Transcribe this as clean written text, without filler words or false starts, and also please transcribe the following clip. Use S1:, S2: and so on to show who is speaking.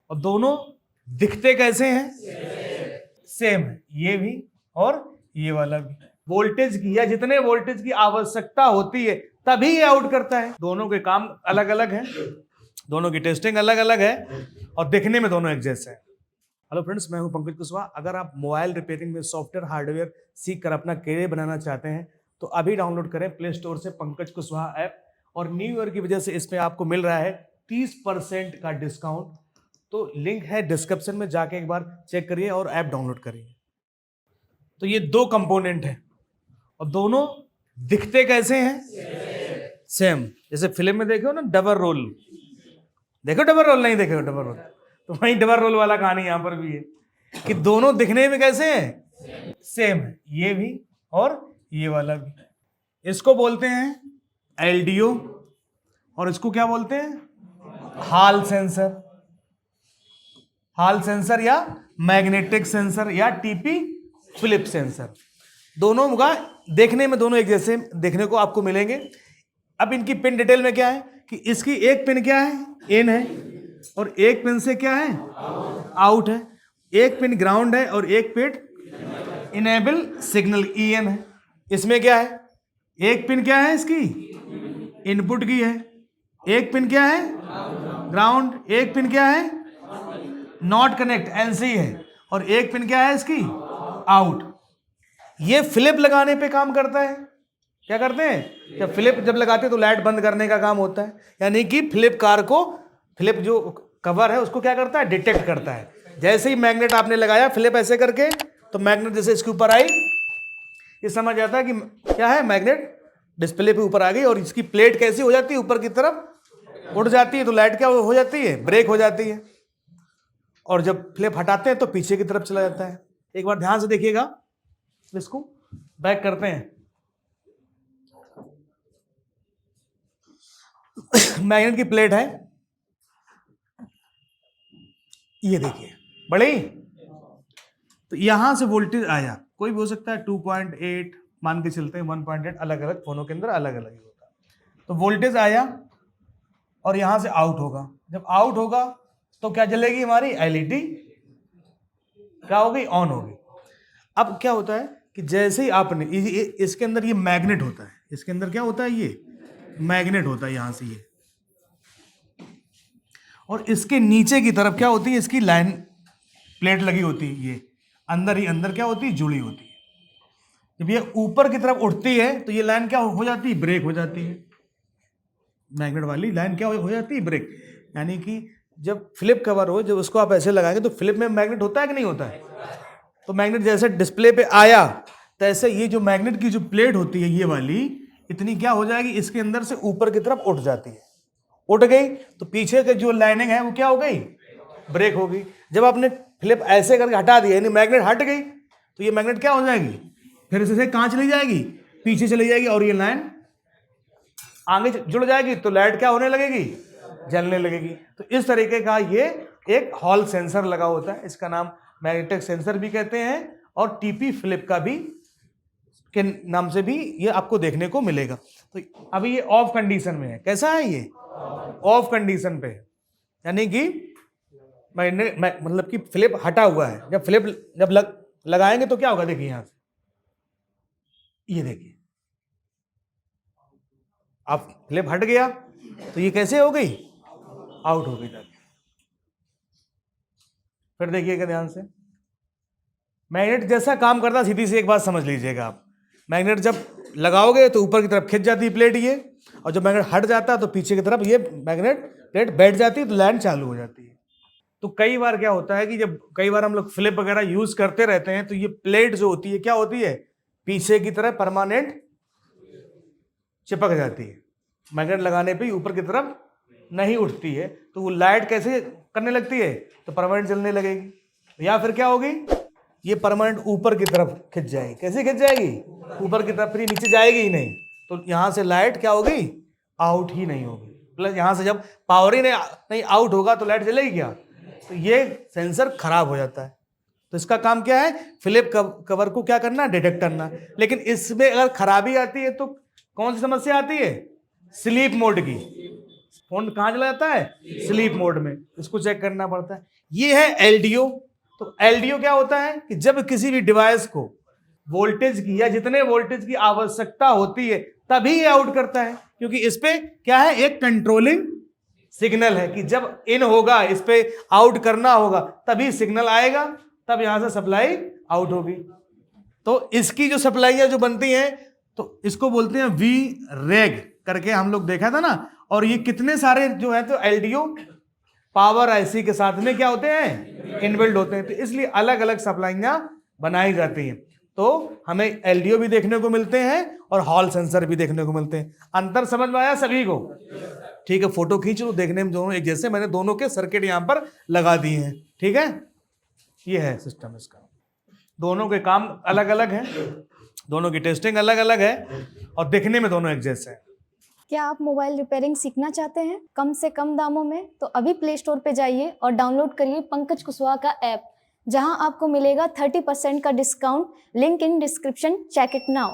S1: और दोनों दिखते कैसे हैं? सेम है, ये भी और ये वाला भी। वोल्टेज की या जितने वोल्टेज की आवश्यकता होती है तभी ये आउट करता है। दोनों के काम अलग अलग हैं, दोनों की टेस्टिंग अलग अलग है और दिखने में दोनों एक जैसे हैं। हेलो फ्रेंड्स, मैं हूं पंकज कुशवाहा। अगर आप मोबाइल रिपेयरिंग में सॉफ्टवेयर हार्डवेयर सीख कर अपना करियर बनाना चाहते हैं तो अभी डाउनलोड करें प्ले स्टोर से पंकज कुशवाहा ऐप। और न्यू ईयर की वजह से इसमें आपको मिल रहा है 30% का डिस्काउंट। तो लिंक है डिस्क्रिप्शन में, जाके एक बार चेक करिए और ऐप डाउनलोड करिए। तो ये दो कंपोनेंट है और दोनों दिखते कैसे हैं? सेम। जैसे फिल्म में देखे हो ना डबल रोल, देखो डबल रोल, नहीं देखे हो डबल रोल, तो वही डबल रोल वाला कहानी यहां पर भी है कि दोनों दिखने में कैसे हैं? सेम है, ये भी और ये वाला भी। इसको बोलते हैं एलडीओ और इसको क्या बोलते हैं? Hall sensor. हॉल सेंसर या मैग्नेटिक सेंसर या टीपी फिलिप सेंसर। दोनों का देखने में दोनों एक जैसे देखने को आपको मिलेंगे। अब इनकी पिन डिटेल में क्या है कि इसकी एक पिन क्या है? इन है, और एक पिन से क्या है? आउट है। एक पिन ग्राउंड है और एक पिन इनेबल सिग्नल ईएन है। इसमें क्या है? एक पिन क्या है इसकी? इनपुट की है। एक पिन क्या है? ग्राउंड। एक पिन क्या है? नॉट कनेक्ट एनसी है। और एक पिन क्या है इसकी? आउट। ये फिलिप लगाने पे काम करता है। क्या करते हैं? जब फिलिप जब लगाते हैं तो लाइट बंद करने का काम होता है। यानी कि फिलिप कार को, फिलिप जो कवर है उसको क्या करता है? डिटेक्ट करता है। जैसे ही मैग्नेट आपने लगाया फिलिप ऐसे करके, तो मैग्नेट जैसे इसके ऊपर आई, ये समझ जाता है कि क्या है? मैग्नेट डिस्प्ले पे ऊपर आ गई। और इसकी प्लेट कैसी हो जाती है? ऊपर की तरफ उड़ जाती है। तो लाइट क्या हो जाती है? ब्रेक हो जाती है। और जब फिलिप हटाते हैं तो पीछे की तरफ चला जाता है। एक बार ध्यान से देखिएगा, इसको बैक करते हैं। मैग्नेट की प्लेट है, ये देखिए बड़ी। तो यहां से वोल्टेज आया, कोई भी हो सकता है, 2.8 मान के चलते हैं, 1.8, अलग अलग फोनों के अंदर अलग अलग ही होता है। तो वोल्टेज आया और यहां से आउट होगा। जब आउट होगा तो क्या जलेगी? हमारी एलईडी क्या होगी? ऑन होगी। अब क्या होता है कि जैसे ही आपने इसके अंदर ये मैग्नेट होता है, इसके अंदर क्या होता है? ये मैग्नेट होता है यहां से ये, और इसके नीचे की तरफ क्या होती है? इसकी लाइन प्लेट लगी होती है। ये अंदर ही अंदर क्या होती है? जुड़ी होती है। जब ये ऊपर की तरफ उठती है तो ये लाइन क्या हो जाती है? ब्रेक हो जाती है। मैग्नेट वाली लाइन क्या हो जाती है? ब्रेक। यानी कि जब फ्लिप कवर हो, जब उसको आप ऐसे लगाएंगे तो फ्लिप में मैग्नेट होता है कि नहीं होता है? तो मैग्नेट जैसे डिस्प्ले पे आया तैसे ये जो मैग्नेट की जो प्लेट होती है ये वाली, इतनी क्या हो जाएगी? इसके अंदर से ऊपर की तरफ उठ जाती है। उठ गई तो पीछे के जो लाइनिंग है वो क्या हो गई? ब्रेक हो गई। जब आपने फ्लिप ऐसे करके हटा दिया, यानी मैग्नेट हट गई, तो ये मैग्नेट क्या हो जाएगी? फिर से कहां चली जाएगी? पीछे चली जाएगी। और ये लाइन आगे जुड़ जाएगी तो लाइट क्या होने लगेगी? जलने लगेगी। तो इस तरीके का ये एक हॉल सेंसर लगा होता है। इसका नाम मैग्नेटिक सेंसर भी कहते हैं और टीपी फिलिप का भी के नाम से भी ये आपको देखने को मिलेगा। तो अभी ये ऑफ कंडीशन में है। कैसा है ये? ऑफ कंडीशन पे, यानी कि मतलब कि फ्लिप हटा हुआ है। जब फ्लिप लगाएंगे तो क्या होगा? देखिए यहां से, ये देखिए, अब फ्लिप हट गया तो ये कैसे हो गई? आउट हो गई। फिर देखिएगा ध्यान से, मैग्नेट जैसा काम करता, सीधी सी एक बात समझ लीजिएगा आप, मैग्नेट जब लगाओगे तो ऊपर की तरफ खिंच जाती है प्लेट ये, और जब मैग्नेट हट जाता है तो पीछे की तरफ ये मैग्नेट प्लेट बैठ जाती है, तो लाइन चालू हो जाती है। तो कई बार क्या होता है कि जब कई बार हम लोग फ्लिप वगैरह यूज करते रहते हैं तो ये प्लेट जो होती है क्या होती है? पीछे की तरफ परमानेंट चिपक जाती है। मैग्नेट लगाने पे ऊपर की तरफ नहीं उठती है, तो वो लाइट कैसे करने लगती है? तो परमानेंट जलने लगेगी। या फिर क्या होगी? ये परमानेंट ऊपर की तरफ खिंच जाएगी। कैसे खिंच जाएगी? ऊपर की तरफ, फिर नीचे जाएगी ही नहीं। तो यहां से लाइट क्या होगी? आउट ही नहीं होगी। प्लस यहां से जब पावर ही नहीं आउट होगा तो लाइट जलेगी क्या? तो ये सेंसर खराब हो जाता है। तो इसका काम क्या है? फिलिप कवर को क्या करना? डिटेक्ट करना। लेकिन इसमें अगर खराबी आती है तो कौन सी समस्या आती है? स्लीप मोड की। फोन कहाँ चला जाता है? स्लीप मोड में, इसको चेक करना पड़ता है। ये है एलडीओ। तो एलडीओ क्या होता है कि जब किसी भी डिवाइस को वोल्टेज की या जितने वोल्टेज की आवश्यकता होती है तभी ये आउट करता है, क्योंकि इस पे क्या है, एक कंट्रोलिंग सिग्नल है कि जब इन होगा, इस पे आउट करना होगा, तभी सिग्नल आएगा, तब यहां से सप्लाई आउट होगी। तो इसकी जो सप्लाईयां जो बनती हैं तो इसको बोलते हैं वी रेग करके, हम लोग देखा था ना। और ये कितने सारे जो है तो एलडीओ पावर आईसी के साथ में क्या होते हैं, इनबिल्ड होते हैं। तो इसलिए अलग अलग सप्लाईयां बनाई जाती हैं। तो हमें एलडीओ भी देखने को मिलते हैं और हॉल सेंसर भी देखने को मिलते हैं। अंतर समझ में आया सभी को? ठीक है, फोटो खींच लो, देखने में दोनों एक जैसे। मैंने दोनों के सर्किट यहां पर लगा दिए हैं। ठीक है, ये है सिस्टम इसका। दोनों के काम अलग अलग हैं, दोनों की टेस्टिंग अलग अलग है और देखने में दोनों एक जैसे हैं।
S2: क्या आप मोबाइल रिपेयरिंग सीखना चाहते हैं कम से कम दामों में? तो अभी प्ले स्टोर पे जाइए और डाउनलोड करिए पंकज कुशवाहा का ऐप, जहां आपको मिलेगा 30% का discount. Link in description, check it now.